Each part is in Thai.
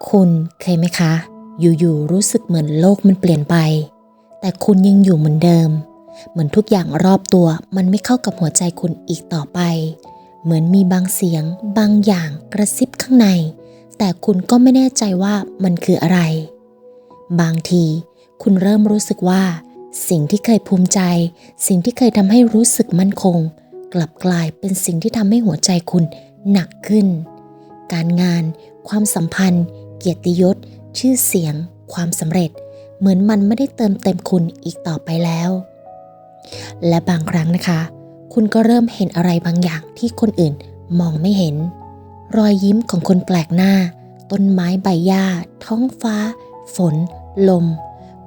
คุณเคยไหมคะอยู่ๆรู้สึกเหมือนโลกมันเปลี่ยนไปแต่คุณยังอยู่เหมือนเดิมเหมือนทุกอย่างรอบตัวมันไม่เข้ากับหัวใจคุณอีกต่อไปเหมือนมีบางเสียงบางอย่างกระซิบข้างในแต่คุณก็ไม่แน่ใจว่ามันคืออะไรบางทีคุณเริ่มรู้สึกว่าสิ่งที่เคยภูมิใจสิ่งที่เคยทำให้รู้สึกมั่นคงกลับกลายเป็นสิ่งที่ทำให้หัวใจคุณหนักขึ้นการงานความสัมพันธ์เกียรติยศชื่อเสียงความสำเร็จเหมือนมันไม่ได้เติมเต็มคุณอีกต่อไปแล้วและบางครั้งนะคะคุณก็เริ่มเห็นอะไรบางอย่างที่คนอื่นมองไม่เห็นรอยยิ้มของคนแปลกหน้าต้นไม้ใบหญ้าท้องฟ้าฝนลม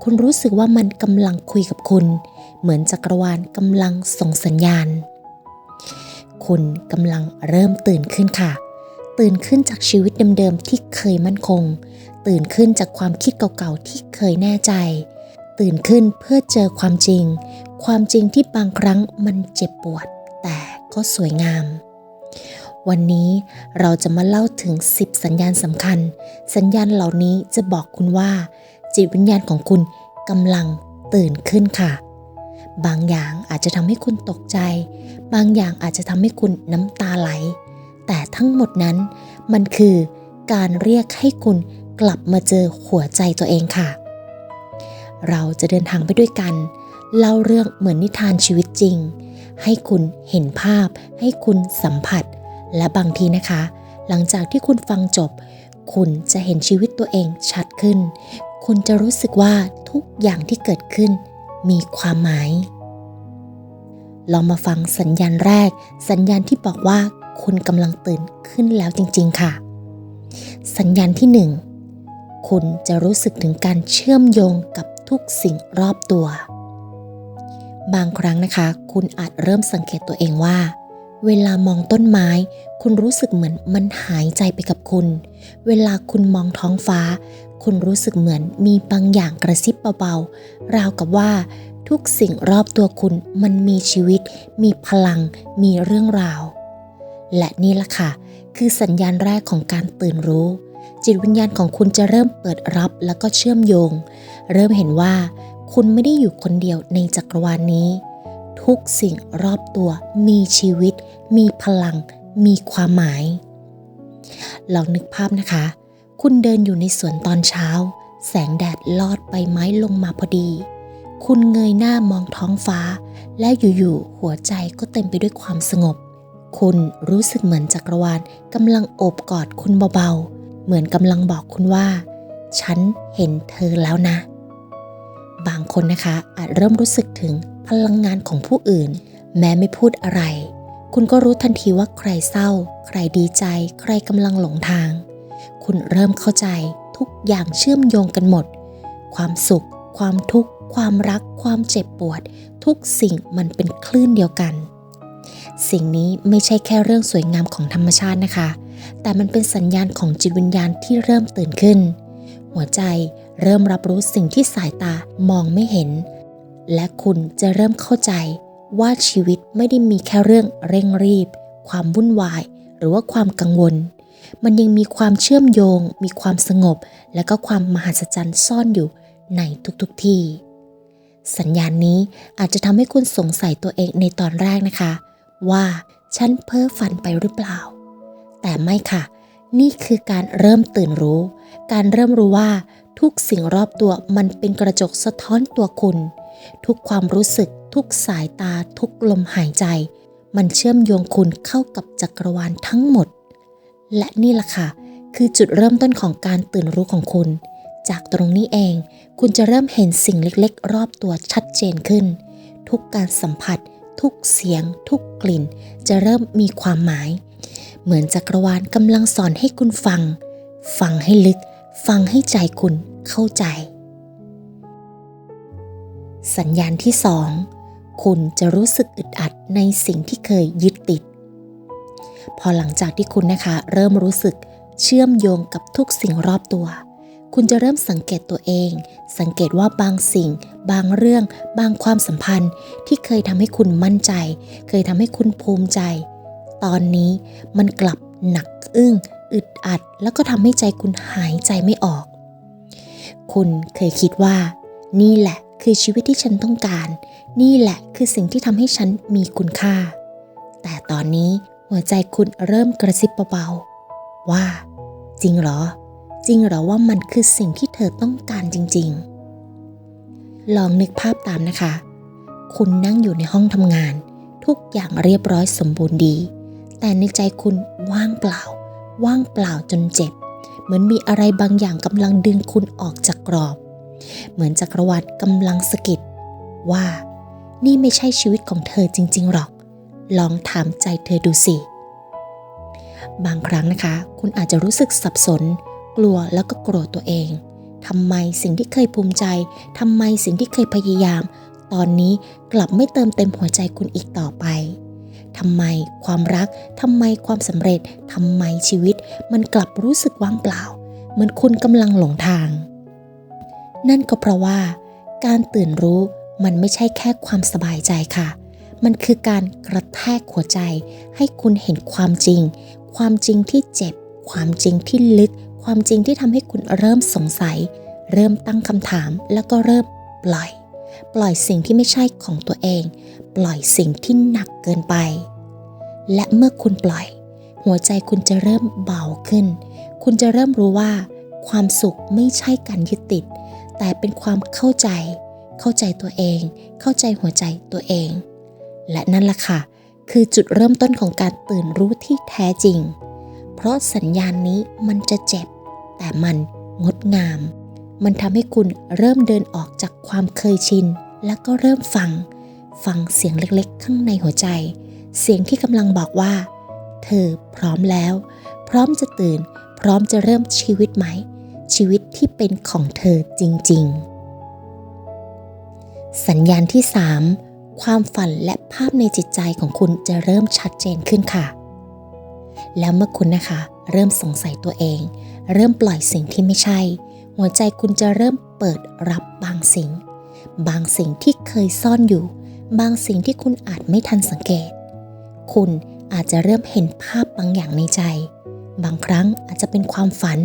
คุณรู้สึกว่ามันกำลังคุยกับคุณเหมือนจักรวาลกำลังส่งสัญญาณคุณกำลังเริ่มตื่นขึ้นค่ะตื่นขึ้นจากชีวิตเดิมๆที่เคยมั่นคงตื่นขึ้นจากความคิดเก่าๆที่เคยแน่ใจตื่นขึ้นเพื่อเจอความจริงที่บางครั้งมันเจ็บปวดแต่ก็สวยงามวันนี้เราจะมาเล่าถึง10สัญญาณสำคัญสัญญาณเหล่านี้จะบอกคุณว่าจิตวิญญาณของคุณกำลังตื่นขึ้นค่ะบางอย่างอาจจะทำให้คุณตกใจบางอย่างอาจจะทำให้คุณน้ำตาไหลแต่ทั้งหมดนั้นมันคือการเรียกให้คุณกลับมาเจอหัวใจตัวเองค่ะเราจะเดินทางไปด้วยกันเล่าเรื่องเหมือนนิทานชีวิตจริงให้คุณเห็นภาพให้คุณสัมผัสและบางทีนะคะหลังจากที่คุณฟังจบคุณจะเห็นชีวิตตัวเองชัดขึ้นคุณจะรู้สึกว่าทุกอย่างที่เกิดขึ้นมีความหมายลองมาฟังสัญญาณแรกสัญญาณที่บอกว่าคุณกำลังตื่นขึ้นแล้วจริงๆค่ะสัญญาณที่1คุณจะรู้สึกถึงการเชื่อมโยงกับทุกสิ่งรอบตัวบางครั้งนะคะคุณอาจเริ่มสังเกตตัวเองว่าเวลามองต้นไม้คุณรู้สึกเหมือนมันหายใจไปกับคุณเวลาคุณมองท้องฟ้าคุณรู้สึกเหมือนมีบางอย่างกระซิบเบาๆราวกับว่าทุกสิ่งรอบตัวคุณมันมีชีวิตมีพลังมีเรื่องราวและนี่ล่ะค่ะคือสัญญาณแรกของการตื่นรู้จิตวิญญาณของคุณจะเริ่มเปิดรับแล้วก็เชื่อมโยงเริ่มเห็นว่าคุณไม่ได้อยู่คนเดียวในจักรวาลนี้ทุกสิ่งรอบตัวมีชีวิตมีพลังมีความหมายลองนึกภาพนะคะคุณเดินอยู่ในสวนตอนเช้าแสงแดดลอดใบไม้ลงมาพอดีคุณเงยหน้ามองท้องฟ้าและอยู่ๆหัวใจก็เต็มไปด้วยความสงบคุณรู้สึกเหมือนจักรวาลกำลังโอบกอดคุณเบาๆเหมือนกำลังบอกคุณว่าฉันเห็นเธอแล้วนะบางคนนะคะอาจเริ่มรู้สึกถึงพลังงานของผู้อื่นแม้ไม่พูดอะไรคุณก็รู้ทันทีว่าใครเศร้าใครดีใจใครกำลังหลงทางคุณเริ่มเข้าใจทุกอย่างเชื่อมโยงกันหมดความสุขความทุกข์ความรักความเจ็บปวดทุกสิ่งมันเป็นคลื่นเดียวกันสิ่งนี้ไม่ใช่แค่เรื่องสวยงามของธรรมชาตินะคะแต่มันเป็นสัญญาณของจิตวิญญาณที่เริ่มตื่นขึ้นหัวใจเริ่มรับรู้สิ่งที่สายตามองไม่เห็นและคุณจะเริ่มเข้าใจว่าชีวิตไม่ได้มีแค่เรื่องเร่งรีบความวุ่นวายหรือว่าความกังวลมันยังมีความเชื่อมโยงมีความสงบและก็ความมหัศจรรย์ซ่อนอยู่ในทุกที่สัญญาณนี้อาจจะทำให้คุณสงสัยตัวเองในตอนแรกนะคะว่าฉันเพ้อฝันไปหรือเปล่าแต่ไม่ค่ะนี่คือการเริ่มตื่นรู้การเริ่มรู้ว่าทุกสิ่งรอบตัวมันเป็นกระจกสะท้อนตัวคุณทุกความรู้สึกทุกสายตาทุกลมหายใจมันเชื่อมโยงคุณเข้ากับจักรวาลทั้งหมดและนี่ล่ะค่ะคือจุดเริ่มต้นของการตื่นรู้ของคุณจากตรงนี้เองคุณจะเริ่มเห็นสิ่งเล็กๆรอบตัวชัดเจนขึ้นทุกการสัมผัสทุกเสียงทุกกลิ่นจะเริ่มมีความหมายเหมือนจักรวาลกำลังสอนให้คุณฟังให้ลึกฟังให้ใจคุณเข้าใจสัญญาณที่2คุณจะรู้สึกอึดอัดในสิ่งที่เคยยึดติดพอหลังจากที่คุณนะคะเริ่มรู้สึกเชื่อมโยงกับทุกสิ่งรอบตัวคุณจะเริ่มสังเกตตัวเองสังเกตว่าบางสิ่งบางเรื่องบางความสัมพันธ์ที่เคยทำให้คุณมั่นใจเคยทำให้คุณภูมิใจตอนนี้มันกลับหนักอึ้ง อึดอัดแล้วก็ทำให้ใจคุณหายใจไม่ออกคุณเคยคิดว่านี่แหละคือชีวิตที่ฉันต้องการนี่แหละคือสิ่งที่ทำให้ฉันมีคุณค่าแต่ตอนนี้หัวใจคุณเริ่มกระซิบเบาๆว่าจริงเหรอว่ามันคือสิ่งที่เธอต้องการจริงๆลองนึกภาพตามนะคะคุณนั่งอยู่ในห้องทำงานทุกอย่างเรียบร้อยสมบูรณ์ดีแต่ในใจคุณว่างเปล่าจนเจ็บเหมือนมีอะไรบางอย่างกำลังดึงคุณออกจากกรอบเหมือนจักรวาลกำลังสะกิดว่านี่ไม่ใช่ชีวิตของเธอจริงๆหรอกลองถามใจเธอดูสิบางครั้งนะคะคุณอาจจะรู้สึกสับสนกลัวแล้วก็โกรธตัวเองทำไมสิ่งที่เคยภูมิใจทำไมสิ่งที่เคยพยายามตอนนี้กลับไม่เติมเต็มหัวใจคุณอีกต่อไปทำไมความรักทำไมความสำเร็จทำไมชีวิตมันกลับรู้สึกว่างเปล่าเหมือนคุณกำลังหลงทางนั่นก็เพราะว่าการตื่นรู้มันไม่ใช่แค่ความสบายใจค่ะมันคือการกระแทกหัวใจให้คุณเห็นความจริงที่เจ็บความจริงที่ลึกความจริงที่ทำให้คุณเริ่มสงสัยเริ่มตั้งคำถามแล้วก็เริ่มปล่อยสิ่งที่ไม่ใช่ของตัวเองปล่อยสิ่งที่หนักเกินไปและเมื่อคุณปล่อยหัวใจคุณจะเริ่มเบาขึ้นคุณจะเริ่มรู้ว่าความสุขไม่ใช่การยึดติดแต่เป็นความเข้าใจตัวเองเข้าใจหัวใจตัวเองและนั่นล่ะค่ะคือจุดเริ่มต้นของการตื่นรู้ที่แท้จริงเพราะสัญญาณนี้มันจะเจ็บแต่มันงดงามมันทำให้คุณเริ่มเดินออกจากความเคยชินแล้วก็เริ่มฟังเสียงเล็กๆข้างในหัวใจเสียงที่กำลังบอกว่าเธอพร้อมแล้วพร้อมจะตื่นพร้อมจะเริ่มชีวิตใหม่ชีวิตที่เป็นของเธอจริงๆสัญญาณที่ 3ความฝันและภาพในจิตใจของคุณจะเริ่มชัดเจนขึ้นค่ะแล้วเมื่อคุณนะคะเริ่มสงสัยตัวเองเริ่มปล่อยสิ่งที่ไม่ใช่หัวใจคุณจะเริ่มเปิดรับบางสิ่งที่เคยซ่อนอยู่บางสิ่งที่คุณอาจไม่ทันสังเกตคุณอาจจะเริ่มเห็นภาพบางอย่างในใจบางครั้งอาจจะเป็นความฝัน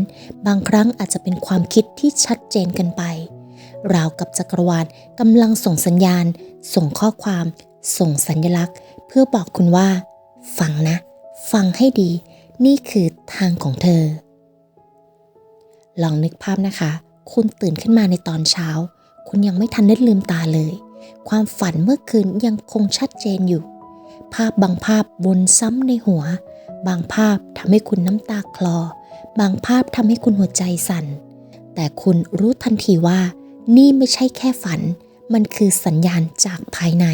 บางครั้งอาจจะเป็นความคิดที่ชัดเจนเกินไปราวกับจักรวาลกำลังส่งสัญญาณส่งข้อความส่งสัญลักษณ์เพื่อบอกคุณว่าฟังนะฟังให้ดีนี่คือทางของเธอลองนึกภาพนะคะคุณตื่นขึ้นมาในตอนเช้าคุณยังไม่ทันได้ลืมตาเลยความฝันเมื่อคืนยังคงชัดเจนอยู่ภาพบางภาพวนซ้ำในหัวบางภาพทำให้คุณน้ำตาคลอบางภาพทำให้คุณหัวใจสั่นแต่คุณรู้ทันทีว่านี่ไม่ใช่แค่ฝันมันคือสัญญาณจากภายใน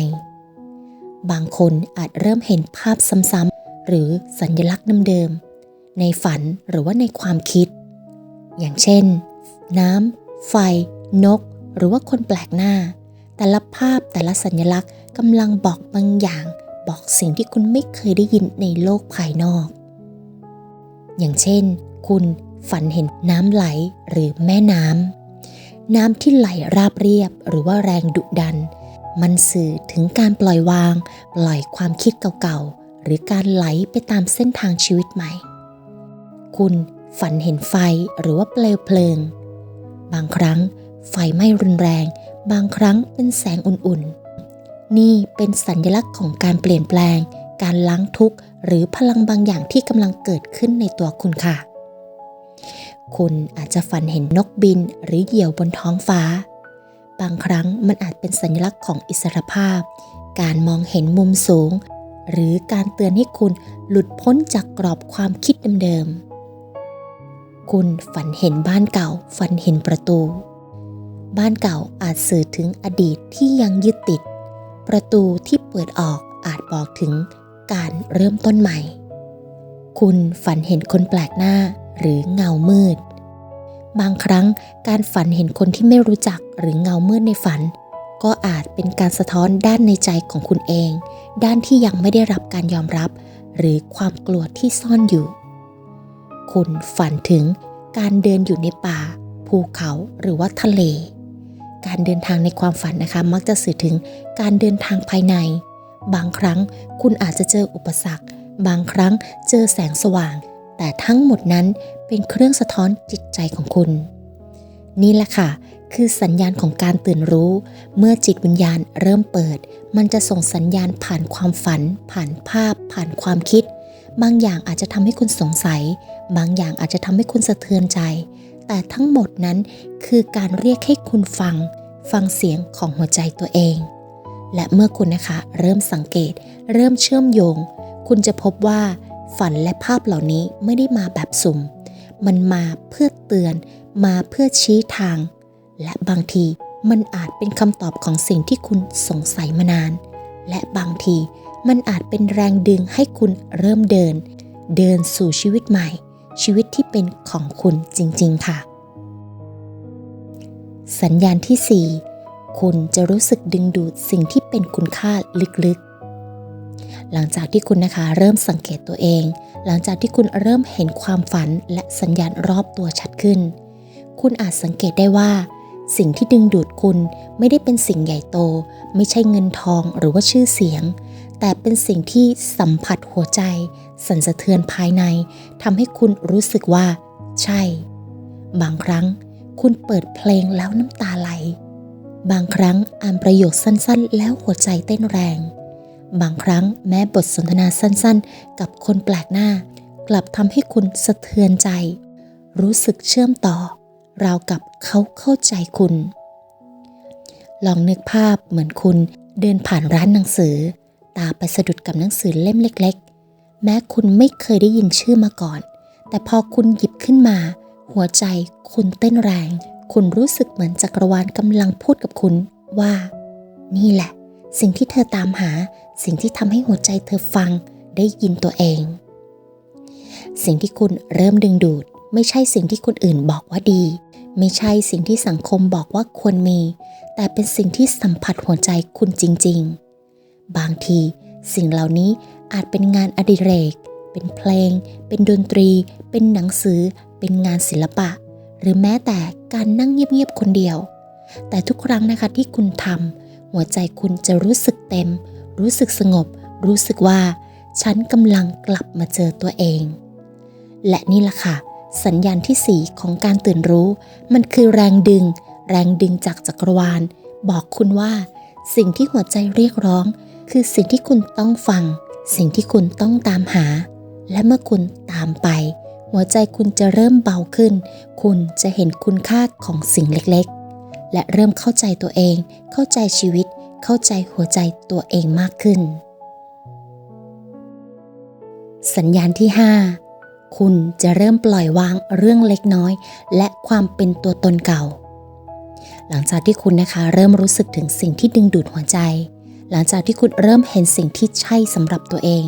บางคนอาจเริ่มเห็นภาพซ้ำๆหรือสัญลักษณ์เดิมๆในฝันหรือว่าในความคิดอย่างเช่นน้ำไฟนกหรือว่าคนแปลกหน้าแต่ละภาพแต่ละสัญลักษณ์กำลังบอกบางอย่างบอกสิ่งที่คุณไม่เคยได้ยินในโลกภายนอกอย่างเช่นคุณฝันเห็นน้ำไหลหรือแม่น้ำที่ไหลราบเรียบหรือว่าแรงดุดันมันสื่อถึงการปล่อยวางปล่อยความคิดเก่าๆหรือการไหลไปตามเส้นทางชีวิตใหม่คุณฝันเห็นไฟหรือว่าเปลวเพลิงบางครั้งไฟไหม้รุนแรงบางครั้งเป็นแสงอุ่นๆนี่เป็นสัญลักษณ์ของการเปลี่ยนแปลงการล้างทุกข์หรือพลังบางอย่างที่กำลังเกิดขึ้นในตัวคุณค่ะคุณอาจจะฝันเห็นนกบินหรือเหยี่ยวบนท้องฟ้าบางครั้งมันอาจเป็นสัญลักษณ์ของอิสรภาพการมองเห็นมุมสูงหรือการเตือนให้คุณหลุดพ้นจากกรอบความคิดเดิมๆคุณฝันเห็นบ้านเก่าฝันเห็นประตูบ้านเก่าอาจสื่อถึงอดีตที่ยังยึดติดประตูที่เปิดออกอาจบอกถึงการเริ่มต้นใหม่คุณฝันเห็นคนแปลกหน้าหรือเงามืดบางครั้งการฝันเห็นคนที่ไม่รู้จักหรือเงามืดในฝันก็อาจเป็นการสะท้อนด้านในใจของคุณเองด้านที่ยังไม่ได้รับการยอมรับหรือความกลัวที่ซ่อนอยู่คุณฝันถึงการเดินอยู่ในป่าภูเขาหรือว่าทะเลการเดินทางในความฝันนะคะมักจะสื่อถึงการเดินทางภายในบางครั้งคุณอาจจะเจออุปสรรคบางครั้งเจอแสงสว่าง แต่ทั้งหมดนั้นเป็นเครื่องสะท้อนจิตใจของคุณนี่แหละค่ะคือสัญญาณของการตื่นรู้เมื่อจิตวิญญาณเริ่มเปิดมันจะส่งสัญญาณผ่านความฝันผ่านภาพผ่านความคิดบางอย่างอาจจะทำให้คุณสงสัยบางอย่างอาจจะทำให้คุณสะเทือนใจแต่ทั้งหมดนั้นคือการเรียกให้คุณฟังเสียงของหัวใจตัวเองและเมื่อคุณนะคะเริ่มสังเกตเริ่มเชื่อมโยงคุณจะพบว่าฝันและภาพเหล่านี้ไม่ได้มาแบบสุ่มมันมาเพื่อเตือนมาเพื่อชี้ทางและบางทีมันอาจเป็นคำตอบของสิ่งที่คุณสงสัยมานานและบางทีมันอาจเป็นแรงดึงให้คุณเริ่มเดินสู่ชีวิตใหม่ชีวิตที่เป็นของคุณจริงๆค่ะสัญญาณที่ 4คุณจะรู้สึกดึงดูดสิ่งที่เป็นคุณค่าลึกๆหลังจากที่คุณนะคะเริ่มสังเกตตัวเองหลังจากที่คุณเริ่มเห็นความฝันและสัญญาณรอบตัวชัดขึ้นคุณอาจสังเกตได้ว่าสิ่งที่ดึงดูดคุณไม่ได้เป็นสิ่งใหญ่โตไม่ใช่เงินทองหรือว่าชื่อเสียงแต่เป็นสิ่งที่สัมผัสหัวใจสั่นสะเทือนภายในทำให้คุณรู้สึกว่าใช่บางครั้งคุณเปิดเพลงแล้วน้ำตาไหลบางครั้งอ่านประโยคสั้นๆแล้วหัวใจเต้นแรงบางครั้งแม้บทสนทนาสั้นๆกับคนแปลกหน้ากลับทำให้คุณสะเทือนใจรู้สึกเชื่อมต่อราวกับเขาเข้าใจคุณลองนึกภาพเหมือนคุณเดินผ่านร้านหนังสือตาไปสะดุดกับหนังสือเล่มเล็กๆแม้คุณไม่เคยได้ยินชื่อมาก่อนแต่พอคุณหยิบขึ้นมาหัวใจคุณเต้นแรงคุณรู้สึกเหมือนจักรวาลกำลังพูดกับคุณว่านี่แหละสิ่งที่เธอตามหาสิ่งที่ทำให้หัวใจเธอฟังได้ยินตัวเองสิ่งที่คุณเริ่มดึงดูดไม่ใช่สิ่งที่คนอื่นบอกว่าดีไม่ใช่สิ่งที่สังคมบอกว่าควรมีแต่เป็นสิ่งที่สัมผัสหัวใจคุณจริงๆบางทีสิ่งเหล่านี้อาจเป็นงานอดิเรกเป็นเพลงเป็นดนตรีเป็นหนังสือเป็นงานศิลปะหรือแม้แต่การนั่งเงียบๆคนเดียวแต่ทุกครั้งนะคะที่คุณทำหัวใจคุณจะรู้สึกเต็มรู้สึกสงบรู้สึกว่าฉันกำลังกลับมาเจอตัวเองและนี่ล่ะค่ะสัญญาณที่ 4ของการตื่นรู้มันคือแรงดึงจากจักรวาลบอกคุณว่าสิ่งที่หัวใจเรียกร้องคือสิ่งที่คุณต้องฟังสิ่งที่คุณต้องตามหาและเมื่อคุณตามไปหัวใจคุณจะเริ่มเบาขึ้นคุณจะเห็นคุณค่าของสิ่งเล็กๆและเริ่มเข้าใจตัวเองเข้าใจชีวิตเข้าใจหัวใจตัวเองมากขึ้นสัญญาณที่ 5คุณจะเริ่มปล่อยวางเรื่องเล็กน้อยและความเป็นตัวตนเก่าหลังจากที่คุณนะคะเริ่มรู้สึกถึงสิ่งที่ดึงดูดหัวใจหลังจากที่คุณเริ่มเห็นสิ่งที่ใช่สำหรับตัวเอง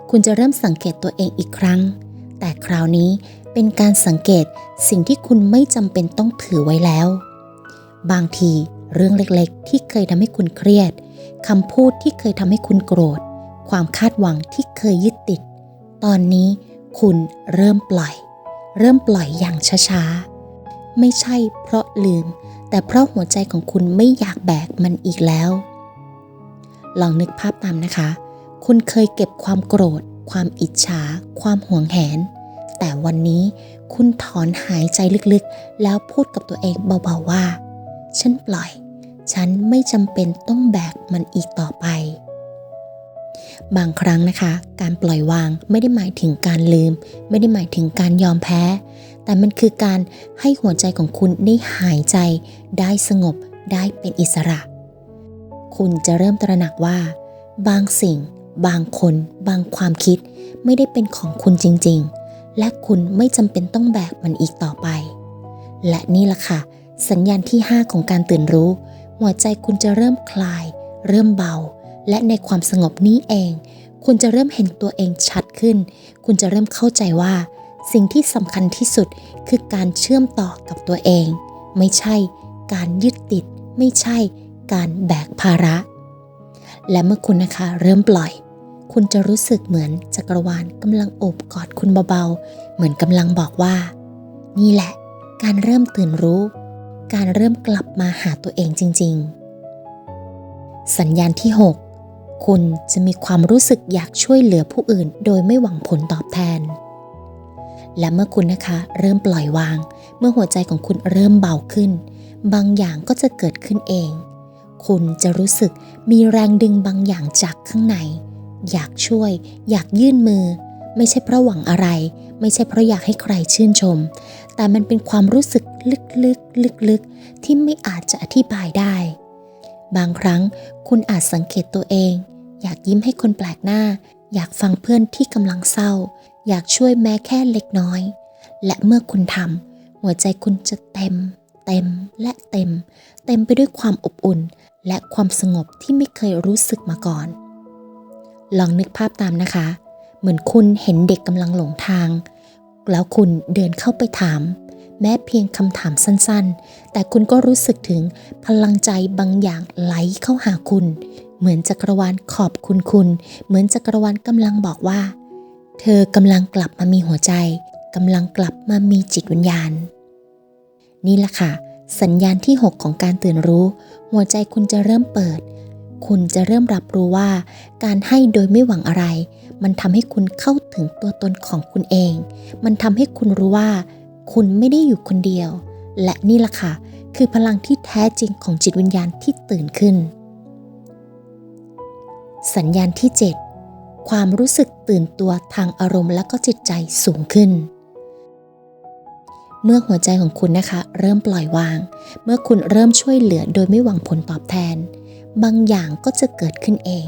คุณจะเริ่มสังเกตตัวเองอีกครั้งแต่คราวนี้เป็นการสังเกตสิ่งที่คุณไม่จำเป็นต้องถือไว้แล้วบางทีเรื่องเล็กๆที่เคยทำให้คุณเครียดคำพูดที่เคยทำให้คุณโกรธความคาดหวังที่เคยยึดติดตอนนี้คุณเริ่มปล่อยอย่างช้าๆไม่ใช่เพราะลืมแต่เพราะหัวใจของคุณไม่อยากแบกมันอีกแล้วลองนึกภาพตามนะคะคุณเคยเก็บความโกรธความอิจฉาความหวงแหนแต่วันนี้คุณถอนหายใจลึกๆแล้วพูดกับตัวเองเบาๆว่าฉันปล่อยฉันไม่จำเป็นต้องแบกมันอีกต่อไปบางครั้งนะคะการปล่อยวางไม่ได้หมายถึงการลืมไม่ได้หมายถึงการยอมแพ้แต่มันคือการให้หัวใจของคุณได้หายใจได้สงบได้เป็นอิสระคุณจะเริ่มตระหนักว่าบางสิ่งบางคนบางความคิดไม่ได้เป็นของคุณจริงๆและคุณไม่จำเป็นต้องแบกมันอีกต่อไปและนี่ล่ะค่ะสัญญาณที่ 5ของการตื่นรู้หัวใจคุณจะเริ่มคลายเริ่มเบาและในความสงบนี้เองคุณจะเริ่มเห็นตัวเองชัดขึ้นคุณจะเริ่มเข้าใจว่าสิ่งที่สำคัญที่สุดคือการเชื่อมต่อกับตัวเองไม่ใช่การยึดติดไม่ใช่การแบกภาระและเมื่อคุณนะคะเริ่มปล่อยคุณจะรู้สึกเหมือนจักรวาลกำลังโอบกอดคุณเบาๆเหมือนกำลังบอกว่านี่แหละการเริ่มตื่นรู้การเริ่มกลับมาหาตัวเองจริงๆสัญญาณที่ 6คุณจะมีความรู้สึกอยากช่วยเหลือผู้อื่นโดยไม่หวังผลตอบแทน และเมื่อคุณนะคะเริ่มปล่อยวางเมื่อหัวใจของคุณเริ่มเบาขึ้นบางอย่างก็จะเกิดขึ้นเองคุณจะรู้สึกมีแรงดึงบางอย่างจากข้างในอยากช่วยอยากยื่นมือไม่ใช่เพราะหวังอะไรไม่ใช่เพราะอยากให้ใครชื่นชมแต่มันเป็นความรู้สึกลึกๆที่ไม่อาจจะอธิบายได้บางครั้งคุณอาจสังเกตตัวเองอยากยิ้มให้คนแปลกหน้าอยากฟังเพื่อนที่กำลังเศร้าอยากช่วยแม้แค่เล็กน้อยและเมื่อคุณทำหัวใจคุณจะเต็มไปด้วยความอบอุ่นและความสงบที่ไม่เคยรู้สึกมาก่อนลองนึกภาพตามนะคะเหมือนคุณเห็นเด็กกำลังหลงทางแล้วคุณเดินเข้าไปถามแม้เพียงคำถามสั้นๆแต่คุณก็รู้สึกถึงพลังใจบางอย่างไหลเข้าหาคุณเหมือนจักรวาลขอบคุณคุณเหมือนจักรวาลกำลังบอกว่าเธอกำลังกลับมามีหัวใจกำลังกลับมามีจิตวิญญาณนี่แหละค่ะสัญญาณที่6ของการตื่นรู้หัวใจคุณจะเริ่มเปิดคุณจะเริ่มรับรู้ว่าการให้โดยไม่หวังอะไรมันทำให้คุณเข้าถึงตัวตนของคุณเองมันทำให้คุณรู้ว่าคุณไม่ได้อยู่คนเดียวและนี่แหละค่ะคือพลังที่แท้จริงของจิตวิญญาณที่ตื่นขึ้นสัญญาณที่7ความรู้สึกตื่นตัวทางอารมณ์และก็จิตใจสูงขึ้นเมื่อหัวใจของคุณนะคะเริ่มปล่อยวางเมื่อคุณเริ่มช่วยเหลือโดยไม่หวังผลตอบแทนบางอย่างก็จะเกิดขึ้นเอง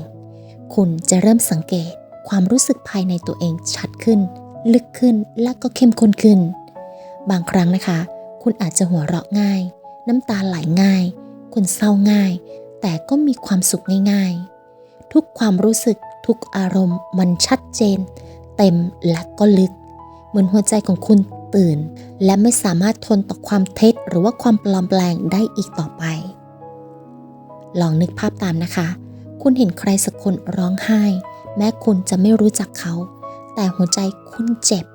คุณจะเริ่มสังเกตความรู้สึกภายในตัวเองชัดขึ้นลึกขึ้นและก็เข้มข้นขึ้นบางครั้งนะคะคุณอาจจะหัวเราะง่ายน้ำตาไหลง่ายคุณเศร้าง่ายแต่ก็มีความสุขง่ายๆทุกความรู้สึกทุกอารมณ์มันชัดเจนเต็มและก็ลึกเหมือนหัวใจของคุณตื่นและไม่สามารถทนต่อความเท็จหรือว่าความปลอมแปลงได้อีกต่อไปลองนึกภาพตามนะคะคุณเห็นใครสักคนร้องไห้แม้คุณจะไม่รู้จักเขาแต่หัวใจคุณเจ็บ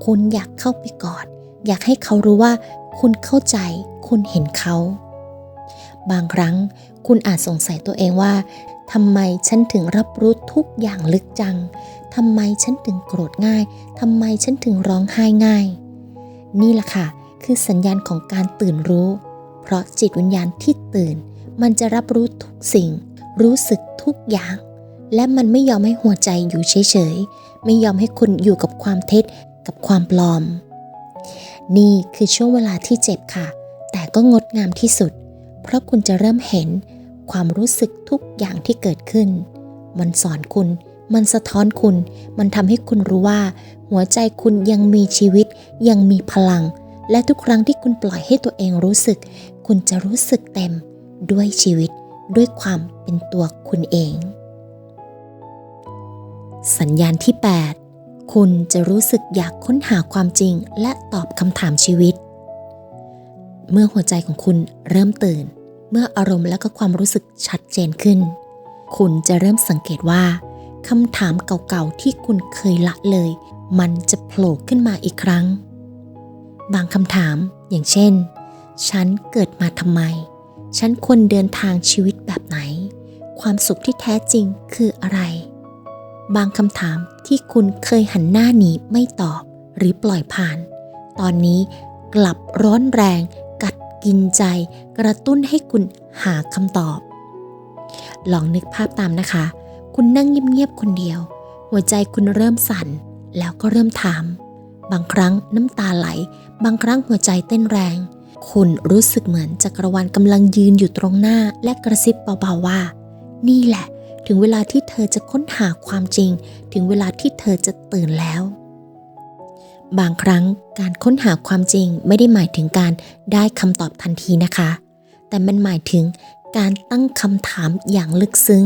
คุณอยากเข้าไปกอดอยากให้เขารู้ว่าคุณเข้าใจคุณเห็นเขาบางครั้งคุณอาจสงสัยตัวเองว่าทำไมฉันถึงรับรู้ทุกอย่างลึกจังทำไมฉันถึงโกรธง่ายทำไมฉันถึงร้องไห้ง่ายนี่แหละค่ะคือสัญญาณของการตื่นรู้เพราะจิตวิญญาณที่ตื่นมันจะรับรู้ทุกสิ่งรู้สึกทุกอย่างและมันไม่ยอมให้หัวใจอยู่เฉยๆไม่ยอมให้คุณอยู่กับความเท็จกับความปลอมนี่คือช่วงเวลาที่เจ็บค่ะแต่ก็งดงามที่สุดเพราะคุณจะเริ่มเห็นความรู้สึกทุกอย่างที่เกิดขึ้นมันสอนคุณมันสะท้อนคุณมันทำให้คุณรู้ว่าหัวใจคุณยังมีชีวิตยังมีพลังและทุกครั้งที่คุณปล่อยให้ตัวเองรู้สึกคุณจะรู้สึกเต็มด้วยชีวิตด้วยความเป็นตัวคุณเองสัญญาณที่8คุณจะรู้สึกอยากค้นหาความจริงและตอบคำถามชีวิตเมื่อหัวใจของคุณเริ่มตื่นเมื่ออารมณ์และก็ความรู้สึกชัดเจนขึ้นคุณจะเริ่มสังเกตว่าคำถามเก่าๆที่คุณเคยละเลยมันจะโผล่ขึ้นมาอีกครั้งบางคำถามอย่างเช่นฉันเกิดมาทำไมฉันควรเดินทางชีวิตแบบไหนความสุขที่แท้จริงคืออะไรบางคำถามที่คุณเคยหันหน้าหนีไม่ตอบหรือปล่อยผ่านตอนนี้กลับร้อนแรงกัดกินใจกระตุ้นให้คุณหาคำตอบลองนึกภาพตามนะคะคุณนั่งเงียบๆคนเดียวหัวใจคุณเริ่มสั่นแล้วก็เริ่มถามบางครั้งน้ำตาไหลบางครั้งหัวใจเต้นแรงคุณรู้สึกเหมือนจักรวาลกำลังยืนอยู่ตรงหน้าและกระซิบเบาๆว่านี่แหละถึงเวลาที่เธอจะค้นหาความจริงถึงเวลาที่เธอจะตื่นแล้วบางครั้งการค้นหาความจริงไม่ได้หมายถึงการได้คำตอบทันทีนะคะแต่มันหมายถึงการตั้งคำถามอย่างลึกซึ้ง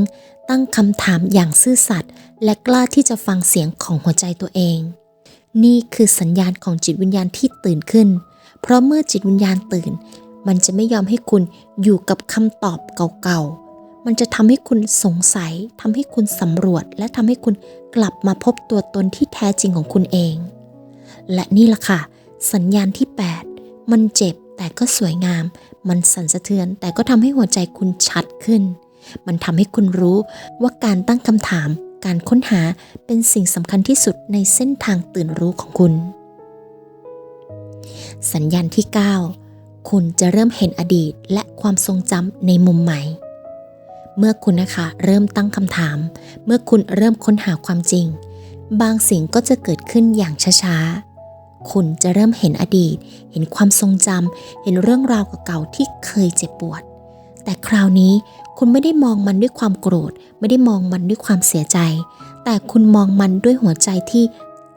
ตั้งคำถามอย่างซื่อสัตย์และกล้าที่จะฟังเสียงของหัวใจตัวเองนี่คือสัญญาณของจิตวิญญาณที่ตื่นขึ้นเพราะเมื่อจิตวิญญาณตื่นมันจะไม่ยอมให้คุณอยู่กับคำตอบเก่าๆมันจะทำให้คุณสงสัยทำให้คุณสำรวจและทำให้คุณกลับมาพบตัวตนที่แท้จริงของคุณเองและนี่ล่ะค่ะสัญญาณที่8มันเจ็บแต่ก็สวยงามมันสั่นสะเทือนแต่ก็ทำให้หัวใจคุณชัดขึ้นมันทำให้คุณรู้ว่าการตั้งคำถามการค้นหาเป็นสิ่งสำคัญที่สุดในเส้นทางตื่นรู้ของคุณ สัญญาณที่ 9 คุณจะเริ่มเห็นอดีตและความทรงจำในมุมใหม่เมื่อคุณนะคะเริ่มตั้งคำถามเมื่อคุณเริ่มค้นหาความจริงบางสิ่งก็จะเกิดขึ้นอย่างช้าๆคุณจะเริ่มเห็นอดีตเห็นความทรงจำเห็นเรื่องราวเก่าๆที่เคยเจ็บปวดแต่คราวนี้คุณไม่ได้มองมันด้วยความโกรธไม่ได้มองมันด้วยความเสียใจแต่คุณมองมันด้วยหัวใจที่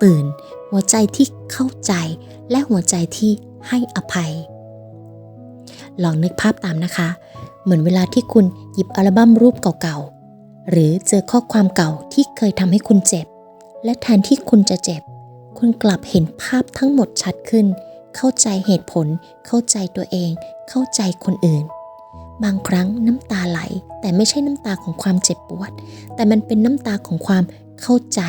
ตื่นหัวใจที่เข้าใจและหัวใจที่ให้อภัยลองนึกภาพตามนะคะเหมือนเวลาที่คุณหยิบอัลบั้มรูปเก่าๆหรือเจอข้อความเก่าที่เคยทำให้คุณเจ็บและแทนที่คุณจะเจ็บคุณกลับเห็นภาพทั้งหมดชัดขึ้นเข้าใจเหตุผลเข้าใจตัวเองเข้าใจคนอื่นบางครั้งน้ำตาไหลแต่ไม่ใช่น้ำตาของความเจ็บปวดแต่มันเป็นน้ำตาของความเข้าใจ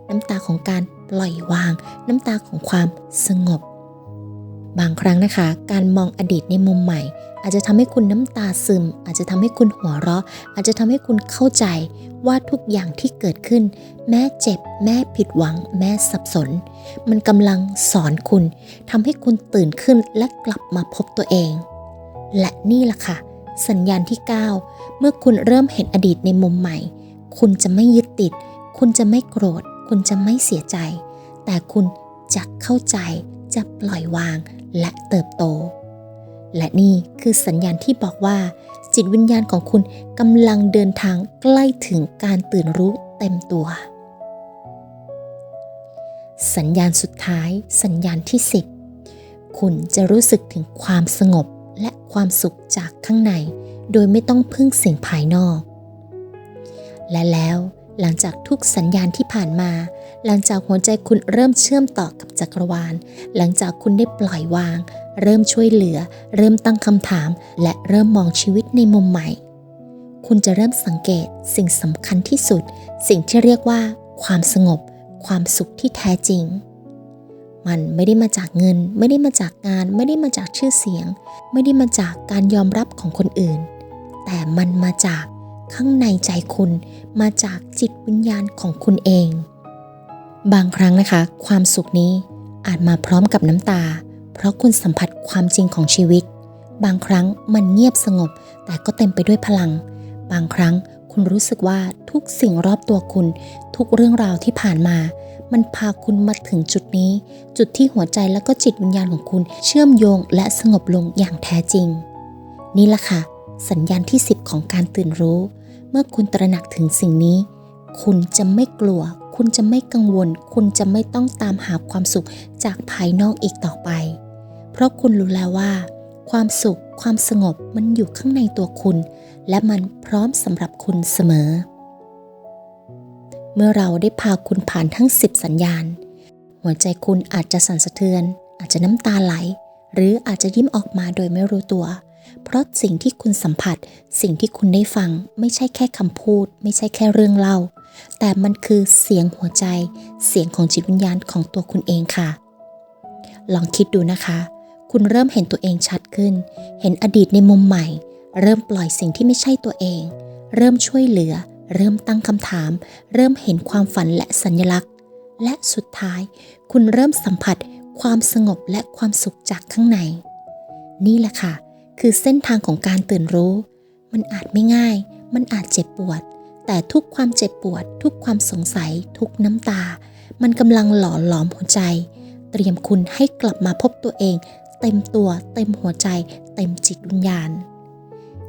น้ำตาของการปล่อยวางน้ำตาของความสงบบางครั้งนะคะการมองอดีตในมุมใหม่อาจจะทำให้คุณน้ำตาซึมอาจจะทำให้คุณหัวเราะอาจจะทำให้คุณเข้าใจว่าทุกอย่างที่เกิดขึ้นแม้เจ็บแม้ผิดหวังแม้สับสนมันกำลังสอนคุณทำให้คุณตื่นขึ้นและกลับมาพบตัวเองและนี่ล่ะค่ะสัญญาณที่ 9เมื่อคุณเริ่มเห็นอดีตในมุมใหม่คุณจะไม่ยึดติดคุณจะไม่โกรธคุณจะไม่เสียใจแต่คุณจะเข้าใจจะปล่อยวางและเติบโตและนี่คือสัญญาณที่บอกว่าจิตวิญญาณของคุณกำลังเดินทางใกล้ถึงการตื่นรู้เต็มตัวสัญญาณสุดท้ายสัญญาณที่ 10คุณจะรู้สึกถึงความสงบและความสุขจากข้างในโดยไม่ต้องพึ่งสิ่งภายนอกและแล้วหลังจากทุกสัญญาณที่ผ่านมาหลังจากหัวใจคุณเริ่มเชื่อมต่อกับจักรวาลหลังจากคุณได้ปล่อยวางเริ่มช่วยเหลือเริ่มตั้งคำถามและเริ่มมองชีวิตในมุมใหม่คุณจะเริ่มสังเกตสิ่งสำคัญที่สุดสิ่งที่เรียกว่าความสงบความสุขที่แท้จริงมันไม่ได้มาจากเงินไม่ได้มาจากงานไม่ได้มาจากชื่อเสียงไม่ได้มาจากการยอมรับของคนอื่นแต่มันมาจากข้างในใจคุณมาจากจิตวิญญาณของคุณเองบางครั้งนะคะความสุขนี้อาจมาพร้อมกับน้ำตาเพราะคุณสัมผัสความจริงของชีวิตบางครั้งมันเงียบสงบแต่ก็เต็มไปด้วยพลังบางครั้งคุณรู้สึกว่าทุกสิ่งรอบตัวคุณทุกเรื่องราวที่ผ่านมามันพาคุณมาถึงจุดนี้จุดที่หัวใจและก็จิตวิญญาณของคุณเชื่อมโยงและสงบลงอย่างแท้จริงนี่ล่ะค่ะสัญญาณที่ 10ของการตื่นรู้เมื่อคุณตระหนักถึงสิ่งนี้คุณจะไม่กลัวคุณจะไม่กังวลคุณจะไม่ต้องตามหาความสุขจากภายนอกอีกต่อไปเพราะคุณรู้แล้วว่าความสุขความสงบมันอยู่ข้างในตัวคุณและมันพร้อมสำหรับคุณเสมอเมื่อเราได้พาคุณผ่านทั้ง10สัญญาณหัวใจคุณอาจจะสั่นสะเทือนอาจจะน้ำตาไหลหรืออาจจะยิ้มออกมาโดยไม่รู้ตัวเพราะสิ่งที่คุณสัมผัสสิ่งที่คุณได้ฟังไม่ใช่แค่คำพูดไม่ใช่แค่เรื่องเล่าแต่มันคือเสียงหัวใจเสียงของจิตวิญญาณของตัวคุณเองค่ะลองคิดดูนะคะคุณเริ่มเห็นตัวเองชัดขึ้นเห็นอดีตในมุมใหม่เริ่มปล่อยสิ่งที่ไม่ใช่ตัวเองเริ่มช่วยเหลือเริ่มตั้งคำถามเริ่มเห็นความฝันและสัญลักษณ์และสุดท้ายคุณเริ่มสัมผัสความสงบและความสุขจากข้างในนี่แหละค่ะคือเส้นทางของการตื่นรู้มันอาจไม่ง่ายมันอาจเจ็บปวดแต่ทุกความเจ็บปวดทุกความสงสัยทุกน้ำตามันกำลังหล่อหลอมหัวใจเตรียมคุณให้กลับมาพบตัวเองเต็มตัวเต็มหัวใจเต็มจิตวิญญาณ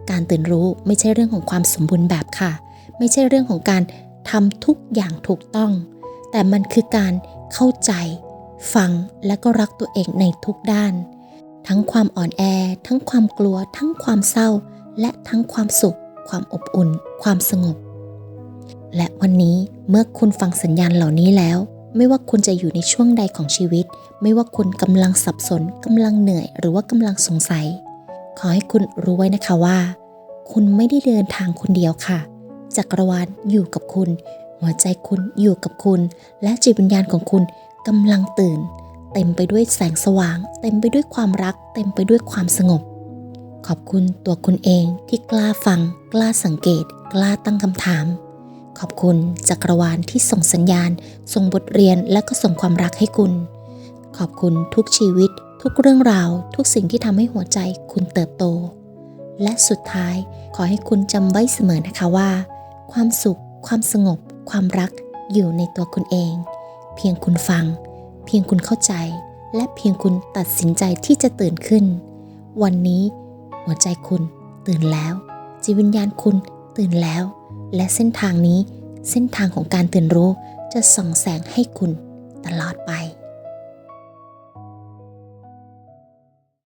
การตื่นรู้ไม่ใช่เรื่องของความสมบูรณ์แบบค่ะไม่ใช่เรื่องของการทำทุกอย่างถูกต้องแต่มันคือการเข้าใจฟังและก็รักตัวเองในทุกด้านทั้งความอ่อนแอทั้งความกลัวทั้งความเศร้าและทั้งความสุขความอบอุ่นความสงบและวันนี้เมื่อคุณฟังสัญญาณเหล่านี้แล้วไม่ว่าคุณจะอยู่ในช่วงใดของชีวิตไม่ว่าคุณกำลังสับสนกำลังเหนื่อยหรือว่ากำลังสงสัยขอให้คุณรู้ไว้นะคะว่าคุณไม่ได้เดินทางคนเดียวค่ะจักรวาลอยู่กับคุณหัวใจคุณอยู่กับคุณและจิตวิญญาณของคุณกำลังตื่นเต็มไปด้วยแสงสว่างเต็มไปด้วยความรักเต็มไปด้วยความสงบขอบคุณตัวคุณเองที่กล้าฟังกล้าสังเกตกล้าตั้งคำถามขอบคุณจักรวาลที่ส่งสัญญาณส่งบทเรียนและก็ส่งความรักให้คุณขอบคุณทุกชีวิต ทุกเรื่องราวทุกสิ่งที่ทำให้หัวใจคุณเติบโตและสุดท้ายขอให้คุณจำไว้เสมอนะคะว่าความสุขความสงบความรักอยู่ในตัวคุณเองเพียงคุณฟังเพียงคุณเข้าใจและเพียงคุณตัดสินใจที่จะตื่นขึ้นวันนี้หัวใจคุณตื่นแล้วจิตวิญญาณคุณตื่นแล้วและเส้นทางนี้เส้นทางของการตื่นรู้จะส่องแสงให้คุณตลอดไป